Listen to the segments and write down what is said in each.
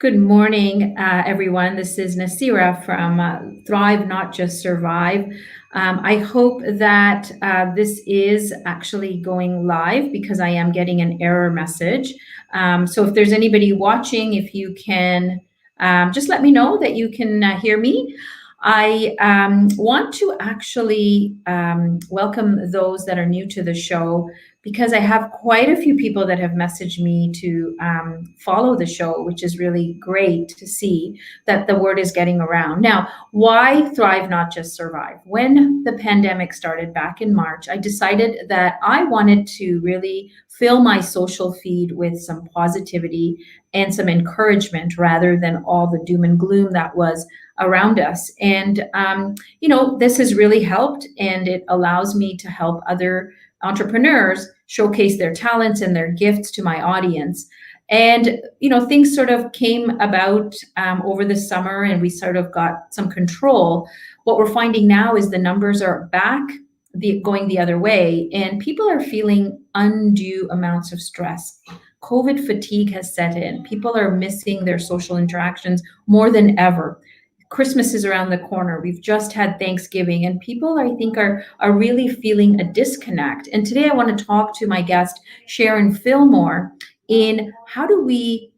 Good morning, everyone. This is Nasira from Thrive, Not Just Survive. I hope that this is actually going live because I am getting an error message. So if there's anybody watching, if you can just let me know that you can hear me. I want to actually welcome those that are new to the show because I have quite a few people that have messaged me to follow the show, which is really great to see that the word is getting around. Now, why Thrive, Not Just Survive? When the pandemic started back in March, I decided that I wanted to really fill my social feed with some positivity and some encouragement rather than all the doom and gloom that was around us. And, this has really helped, and it allows me to help other entrepreneurs showcase their talents and their gifts to my audience. And things sort of came about over the summer, and we sort of got some control. What we're finding now is the numbers are back, going the other way, and people are feeling undue amounts of stress. COVID fatigue has set in. People are missing their social interactions more than ever. Christmas is around the corner. We've just had Thanksgiving, and people, I think, are really feeling a disconnect. And today I want to talk to my guest, Sharon Fillmore, in how do we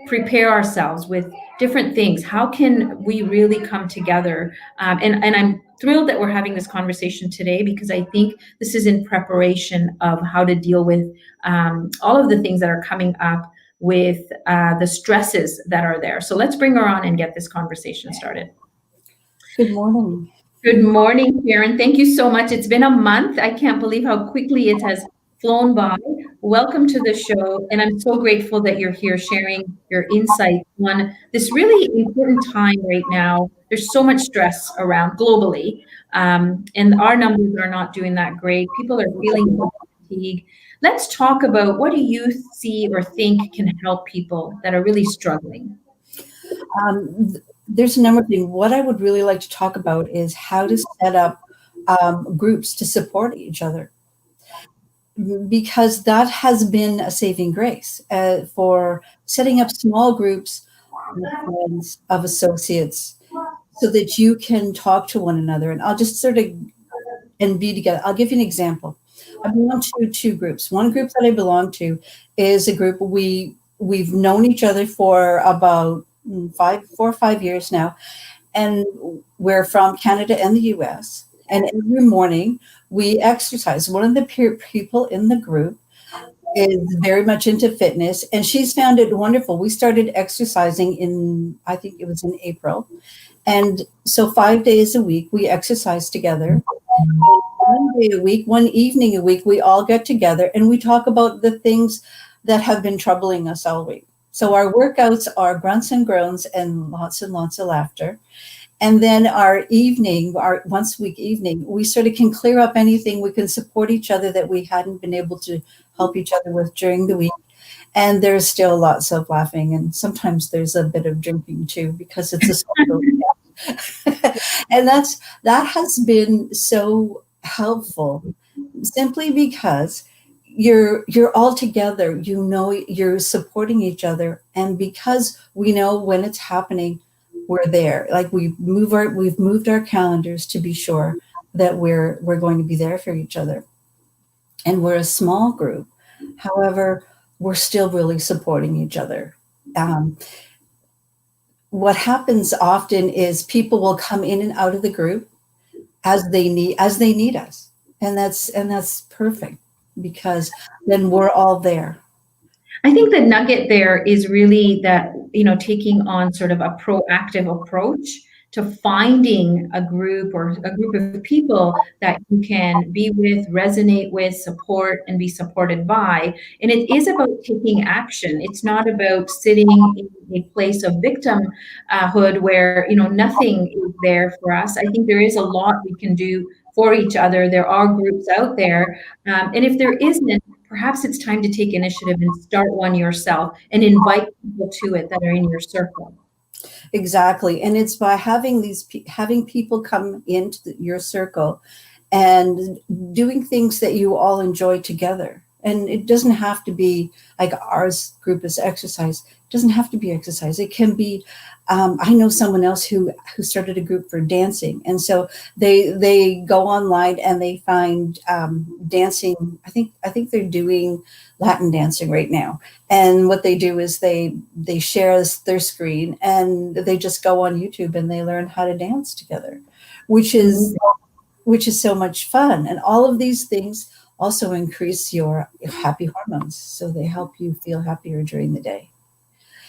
prepare ourselves with different things? How can we really come together? And I'm thrilled that we're having this conversation today because I think this is in preparation of how to deal with all of the things that are coming up with the stresses that are there. So let's bring her on and get this conversation started. Good morning. Good morning, Sharon. Thank you so much. It's been a month. I can't believe how quickly it has flown by. Welcome to the show. And I'm so grateful that you're here sharing your insights on this really important time right now. There's so much stress around globally, and our numbers are not doing that great. People are feeling fatigue. Let's talk about what do you see or think can help people that are really struggling? There's a number of things. What I would really like to talk about is how to set up groups to support each other, because that has been a saving grace for setting up small groups of friends, of associates, so that you can talk to one another. And I'll just sort of and be together. I'll give you an example. I belong to two groups. One group that I belong to is a group we've known each other for about 4 or 5 years now, and we're from Canada and the US. And every morning we exercise. One of the people in the group is very much into fitness, and she's found it wonderful. We started exercising I think it was in April. And so 5 days a week we exercise together. One day a week, one evening a week, we all get together and we talk about the things that have been troubling us all week. So our workouts are grunts and groans and lots of laughter. And then our once a week evening, we sort of can clear up anything. We can support each other that we hadn't been able to help each other with during the week. And there's still lots of laughing, and sometimes there's a bit of drinking too, because it's a social and that has been so helpful, simply because you're all together, you're supporting each other, and because we know when it's happening, we're there. Like we've moved our calendars to be sure that we're going to be there for each other. And we're a small group, however, we're still really supporting each other. What happens often is people will come in and out of the group as they need us, and that's perfect, because then we're all there. I think the nugget there is really that, taking on sort of a proactive approach to finding a group or a group of people that you can be with, resonate with, support, and be supported by. And it is about taking action. It's not about sitting in a place of victimhood where, nothing is there for us. I think there is a lot we can do for each other. There are groups out there. And if there isn't, perhaps it's time to take initiative and start one yourself and invite people to it that are in your circle. Exactly. And it's by having people come into your circle and doing things that you all enjoy together. And it doesn't have to be like ours group is exercise. It doesn't have to be exercise. It can be. I know someone else who started a group for dancing, and so they go online and they find dancing. I think they're doing Latin dancing right now. And what they do is they share their screen and they just go on YouTube and they learn how to dance together, which is which is so much fun. And all of these things also increase your happy hormones. So they help you feel happier during the day.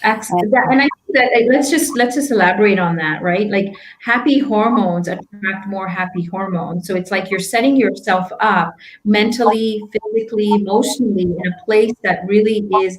And And I think that let's just elaborate on that, right? Like happy hormones attract more happy hormones. So it's like you're setting yourself up mentally, physically, emotionally in a place that really is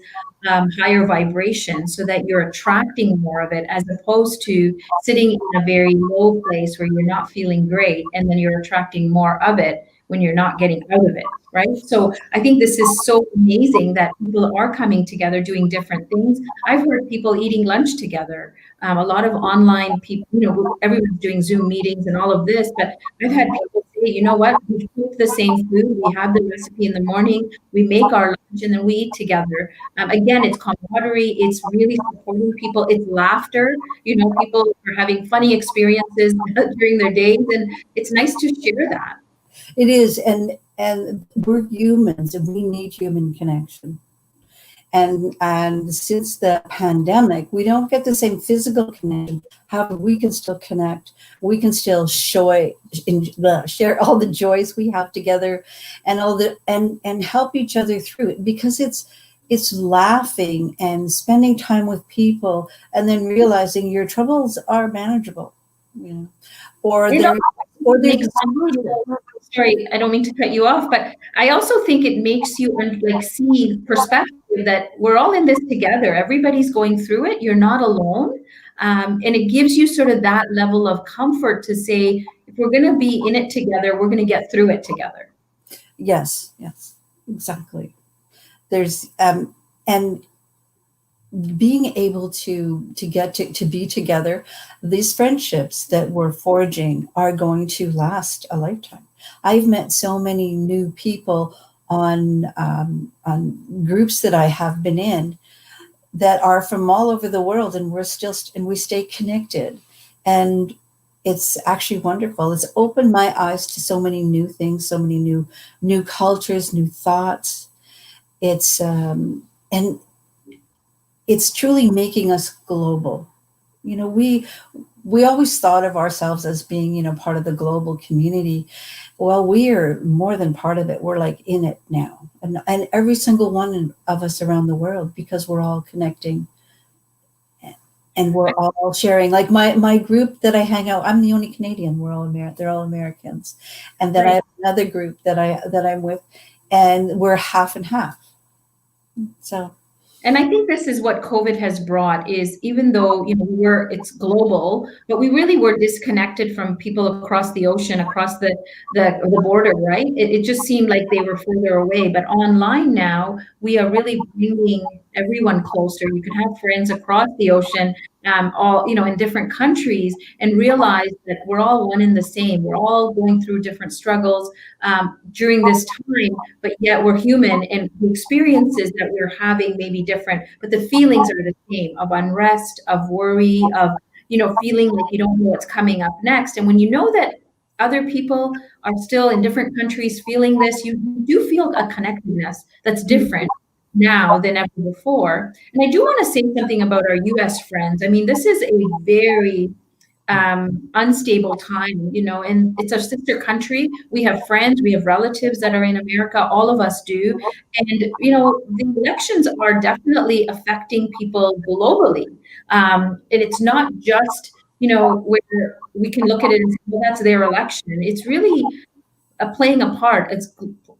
higher vibration, so that you're attracting more of it, as opposed to sitting in a very low place where you're not feeling great, and then you're attracting more of it when you're not getting out of it, right? So I think this is so amazing that people are coming together doing different things. I've heard people eating lunch together. A lot of online people, everyone's doing Zoom meetings and all of this, but I've had people say, you know what, we cook the same food, we have the recipe in the morning, we make our lunch, and then we eat together. Again, it's camaraderie, it's really supporting people, it's laughter. People are having funny experiences during their days, and it's nice to share that. it is, and we're humans and we need human connection. And since the pandemic, we don't get the same physical connection. However, we can still connect. We can still share all the joys we have together, and and help each other through it, because it's laughing and spending time with people, and then realizing your troubles are manageable, you know, or It they're or they're makes sorry, I don't mean to cut you off, but I also think it makes you like see perspective that we're all in this together. Everybody's going through it. You're not alone. And it gives you sort of that level of comfort to say, if we're going to be in it together, we're going to get through it together. yes, exactly. There's and being able to get to be together, these friendships that we're forging are going to last a lifetime. I've met so many new people on groups that I have been in that are from all over the world, and we stay connected, and it's actually wonderful. It's opened my eyes to so many new things, so many new cultures, new thoughts. And it's truly making us global. We always thought of ourselves as being, part of the global community. Well, we are more than part of it. We're like in it now, and every single one of us around the world, because we're all connecting and we're all sharing. Like my group that I hang out, I'm the only Canadian. They're all Americans, and then I Right. have another group that I'm with, and we're half and half. So And I think this is what COVID has brought is, even though, it's global, but we really were disconnected from people across the ocean, across the border, right? It just seemed like they were further away. But online now, we are really bringing everyone closer. You can have friends across the ocean, all, in different countries, and realize that we're all one in the same. We're all going through different struggles during this time, but yet we're human, and the experiences that we're having may be different, but the feelings are the same, of unrest, of worry, of feeling like you don't know what's coming up next. And when you know that other people are still in different countries feeling this, you do feel a connectedness that's different now than ever before. And I do want to say something about our US friends. I mean, this is a very unstable time, and it's our sister country. We have friends, we have relatives that are in America, all of us do. And, the elections are definitely affecting people globally. And it's not just, where we can look at it and say, well, that's their election. It's really playing a part. It's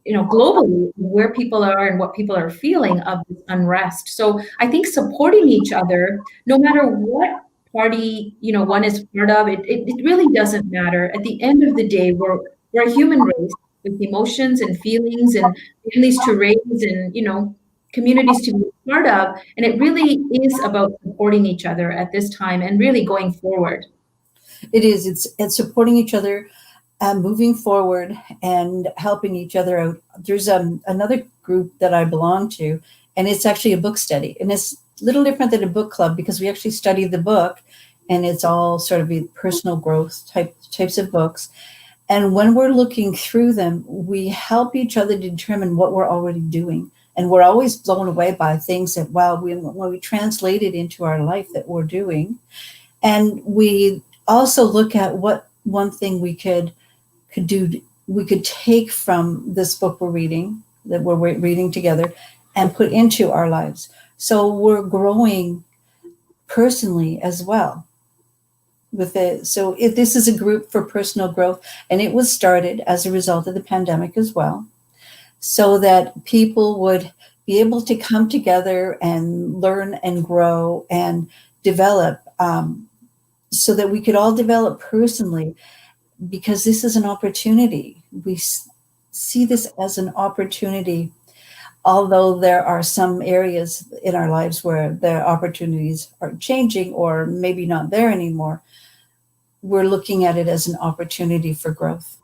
globally where people are and what people are feeling of this unrest. So I think supporting each other, no matter what party one is part of, it really doesn't matter. At the end of the day, we're a human race with emotions and feelings and families to raise, and communities to be part of. And it really is about supporting each other at this time and really going forward. it is. It's supporting each other, moving forward and helping each other out. There's another group that I belong to, and it's actually a book study. And it's a little different than a book club because we actually study the book, and it's all sort of personal growth types of books. And when we're looking through them, we help each other determine what we're already doing. And we're always blown away by things that, wow, when we translate it into our life that we're doing. And we also look at what one thing could do, we could take from this book we're reading, that we're reading together, and put into our lives. So we're growing personally as well with it. So this is a group for personal growth, and it was started as a result of the pandemic as well, so that people would be able to come together and learn and grow and develop, so that we could all develop personally, because this is an opportunity. We see this as an opportunity, although there are some areas in our lives where the opportunities are changing or maybe not there anymore. We're looking at it as an opportunity for growth.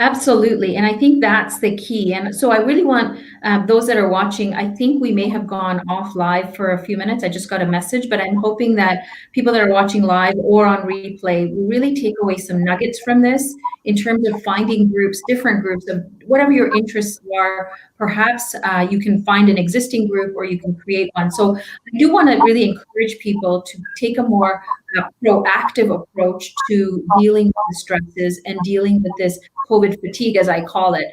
Absolutely. And I think that's the key. And so I really want those that are watching, I think we may have gone off live for a few minutes. I just got a message, but I'm hoping that people that are watching live or on replay will really take away some nuggets from this in terms of finding groups, different groups of whatever your interests are. Perhaps you can find an existing group or you can create one. So I do want to really encourage people to take a more proactive approach to dealing with the stresses and dealing with this COVID fatigue, as I call it,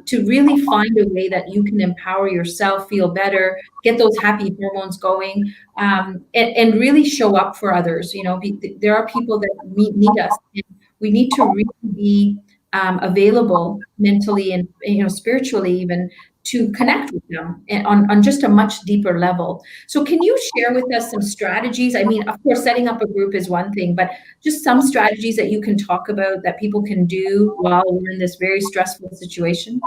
to really find a way that you can empower yourself, feel better, get those happy hormones going, and really show up for others. You know, there are people that need us. And we need to really be available mentally and spiritually even to connect with them and on just a much deeper level. So can you share with us some strategies? I mean, of course, setting up a group is one thing, but just some strategies that you can talk about that people can do while we're in this very stressful situation?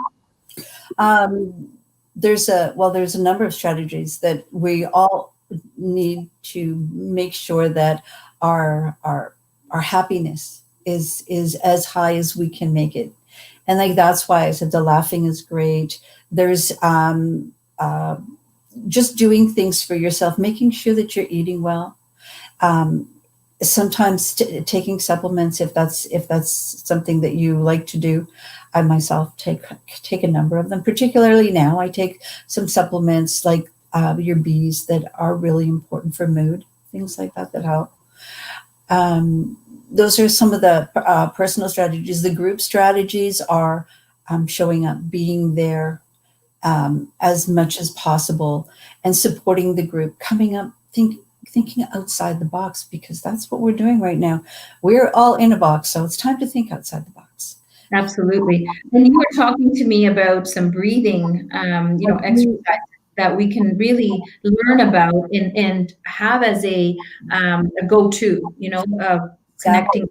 There's a number of strategies that we all need to make sure that our happiness is as high as we can make it. And like that's why I said the laughing is great. There's just doing things for yourself, making sure that you're eating well. Sometimes taking supplements, if that's something that you like to do. I myself take a number of them. Particularly now, I take some supplements like your bees that are really important for mood, things like that help. Those are some of the personal strategies. The group strategies are showing up, being there as much as possible, and supporting the group, coming up, thinking outside the box, because that's what we're doing right now. We're all in a box, so it's time to think outside the box. Absolutely. And you were talking to me about some breathing, exercises that we can really learn about and have as a go-to, Exactly. connecting.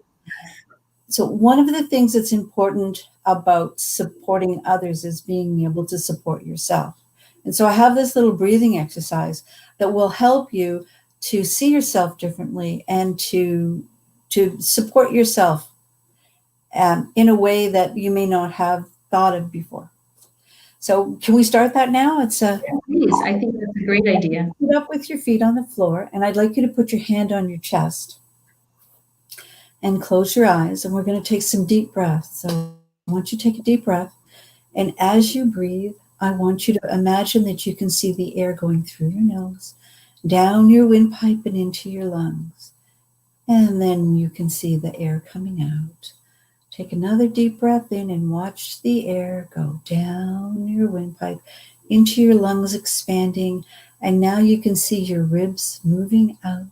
So one of the things that's important about supporting others is being able to support yourself. And so I have this little breathing exercise that will help you to see yourself differently and to support yourself in a way that you may not have thought of before. So can we start that now? Please, I think that's a great idea. Sit up with your feet on the floor, and I'd like you to put your hand on your chest and close your eyes, and we're going to take some deep breaths. So I want you to take a deep breath, and as you breathe, I want you to imagine that you can see the air going through your nose, down your windpipe and into your lungs, and then you can see the air coming out. Take another deep breath in and watch the air go down your windpipe into your lungs, expanding, and now you can see your ribs moving out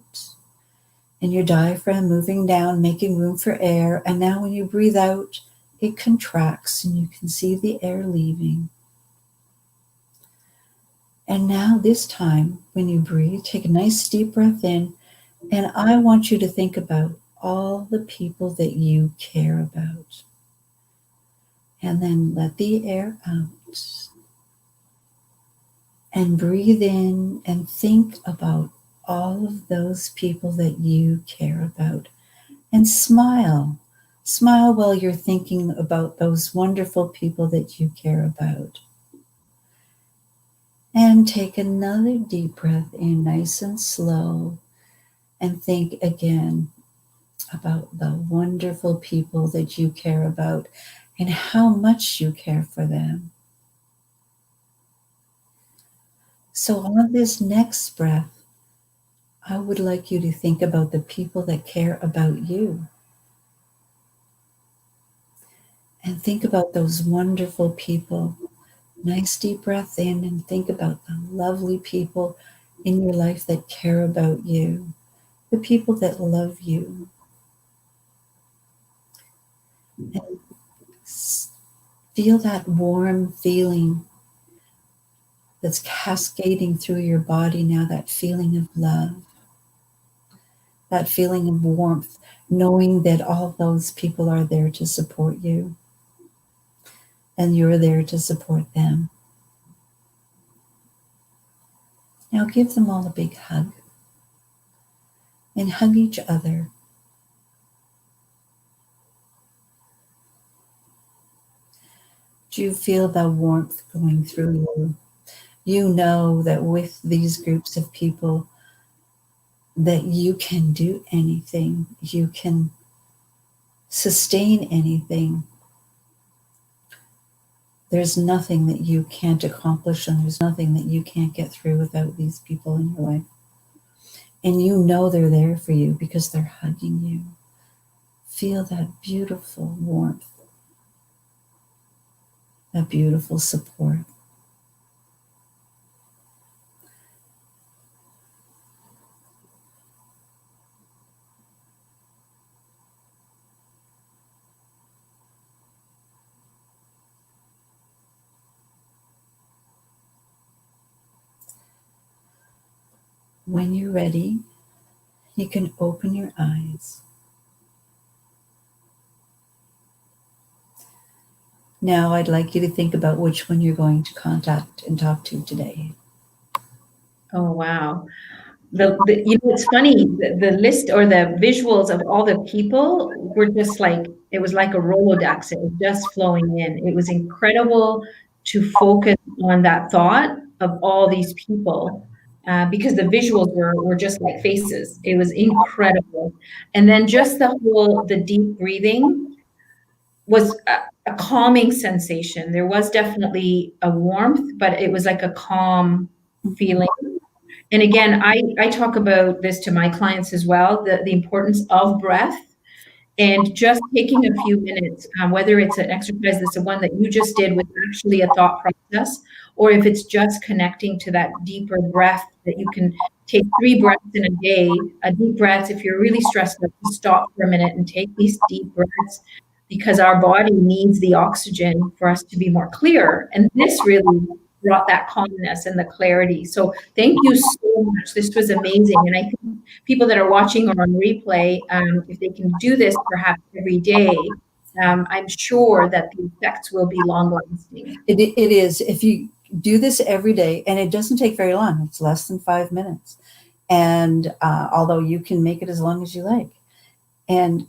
and your diaphragm moving down, making room for air. And now when you breathe out, it contracts and you can see the air leaving. And now this time, when you breathe, take a nice deep breath in, and I want you to think about all the people that you care about. And then let the air out. And breathe in and think about all of those people that you care about. And smile Smile while you're thinking about those wonderful people that you care about. And take another deep breath in, nice and slow, and think again about the wonderful people that you care about and how much you care for them. So, on this next breath, I would like you to think about the people that care about you. And think about those wonderful people. Nice deep breath in and think about the lovely people in your life that care about you, the people that love you. And feel that warm feeling that's cascading through your body now, that feeling of love, that feeling of warmth, knowing that all those people are there to support you and you're there to support them. Now give them all a big hug and hug each other. Do you feel the warmth going through you? You know that with these groups of people that you can do anything, you can sustain anything. There's nothing that you can't accomplish, and there's nothing that you can't get through without these people in your life. And you know they're there for you because they're hugging you. Feel that beautiful warmth, that beautiful support. When you're ready, you can open your eyes. Now I'd like you to think about which one you're going to contact and talk to today. Oh, wow. It's funny, the list or the visuals of all the people were just like, it was like a Rolodex. It was just flowing in. It was incredible to focus on that thought of all these people, because the visuals were just like faces. It was incredible. And then just the deep breathing was a calming sensation. There was definitely a warmth, but it was like a calm feeling. And again, I talk about this to my clients as well, the importance of breath and just taking a few minutes, whether it's an exercise that's the one that you just did with actually a thought process, or if it's just connecting to that deeper breath that you can take 3 breaths in a day, a deep breath. If you're really stressed out, just stop for a minute and take these deep breaths because our body needs the oxygen for us to be more clear. And this really brought that calmness and the clarity. So thank you so much. This was amazing. And I think people that are watching or on replay, if they can do this perhaps every day, I'm sure that the effects will be long lasting. It is. If you do this every day, and it doesn't take very long, it's less than 5 minutes. And although you can make it as long as you like. And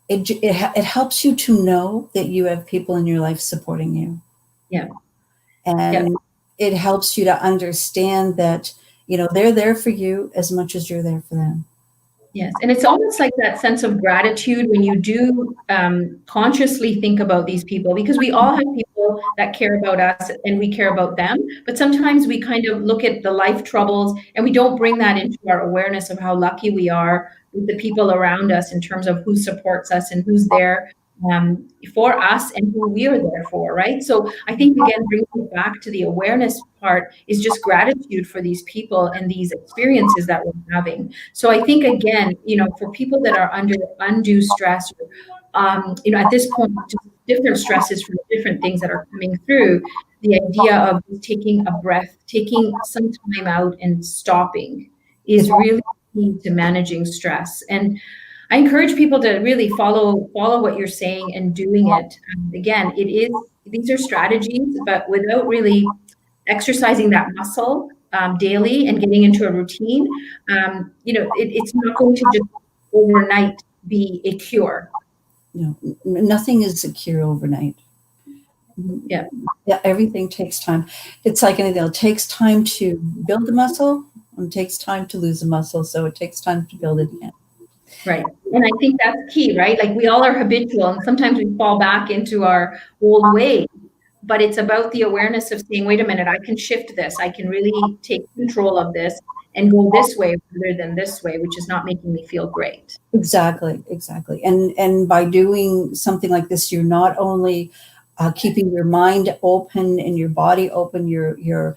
it helps you to know that you have people in your life supporting you. Yeah. And yeah. It helps you to understand that, they're there for you as much as you're there for them. Yes. And it's almost like that sense of gratitude when you do consciously think about these people, because we all have people that care about us and we care about them. But sometimes we kind of look at the life troubles and we don't bring that into our awareness of how lucky we are with the people around us in terms of who supports us and who's there for us and who we are there for, right? So I think, again, bringing it back to the awareness part is just gratitude for these people and these experiences that we're having. So I think, again, for people that are under undue stress, or, at this point, just different stresses from different things that are coming through, the idea of taking a breath, taking some time out and stopping is really key to managing stress. And I encourage people to really follow what you're saying and doing it. Again, these are strategies, but without really exercising that muscle daily and getting into a routine, it's not going to just overnight be a cure. Nothing is secure overnight. Yeah. Yeah, everything takes time. It's like anything. It takes time to build the muscle, and it takes time to lose the muscle. So it takes time to build it again. Right. And I think that's key, right? Like we all are habitual and sometimes we fall back into our old ways, but it's about the awareness of saying, wait a minute, I can shift this. I can really take control of this and go this way rather than this way, which is not making me feel great. Exactly, exactly. And by doing something like this, you're not only keeping your mind open and your body open, you're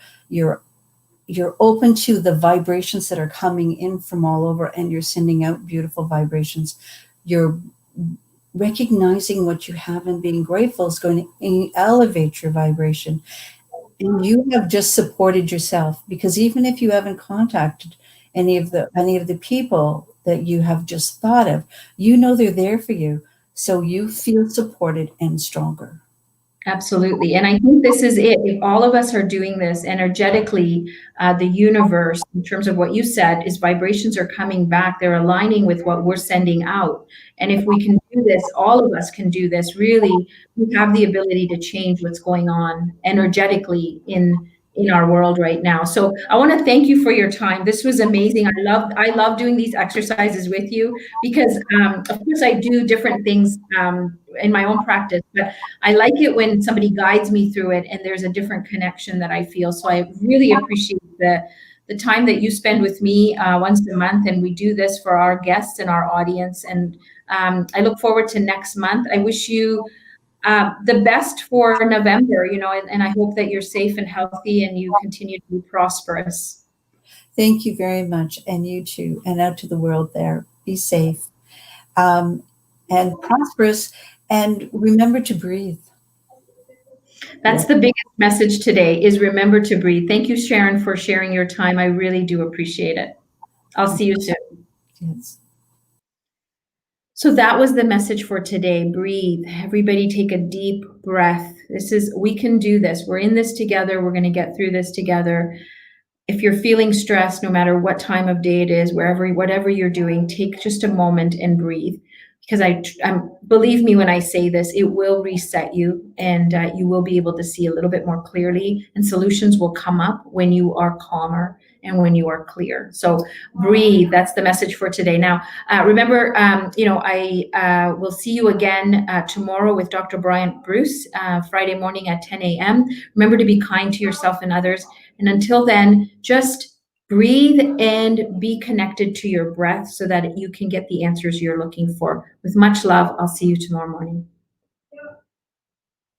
open to the vibrations that are coming in from all over, and you're sending out beautiful vibrations. You're recognizing what you have and being grateful is going to elevate your vibration. And you have just supported yourself, because even if you haven't contacted any of the people that you have just thought of, you know they're there for you. So you feel supported and stronger. Absolutely. And I think this is it. If all of us are doing this energetically, the universe, in terms of what you said, is vibrations are coming back. They're aligning with what we're sending out. And if we can do this, all of us can do this, really, we have the ability to change what's going on energetically in our world right now. So I want to thank you for your time. This was amazing. I love doing these exercises with you because of course I do different things in my own practice, but I like it when somebody guides me through it and there's a different connection that I feel. So I really appreciate the time that you spend with me once a month, and we do this for our guests and our audience. And I look forward to next month. I wish you the best for November, and I hope that you're safe and healthy and you continue to be prosperous. Thank you very much. And you too. And out to the world there. Be safe um, and prosperous. And remember to breathe. That's the biggest message today, is remember to breathe. Thank you, Sharon, for sharing your time. I really do appreciate it. I'll see you soon. Yes. So that was the message for today. Breathe. Everybody take a deep breath. We can do this. We're in this together. We're going to get through this together. If you're feeling stressed, no matter what time of day it is, whatever you're doing, take just a moment and breathe. Because believe me when I say this, it will reset you, and you will be able to see a little bit more clearly, and solutions will come up when you are calmer and when you are clear. So breathe. That's the message for today. Now, remember, I will see you again tomorrow with Dr. Bryant Bruce, Friday morning at 10 a.m. Remember to be kind to yourself and others. And until then, just breathe and be connected to your breath so that you can get the answers you're looking for. With much love, I'll see you tomorrow morning.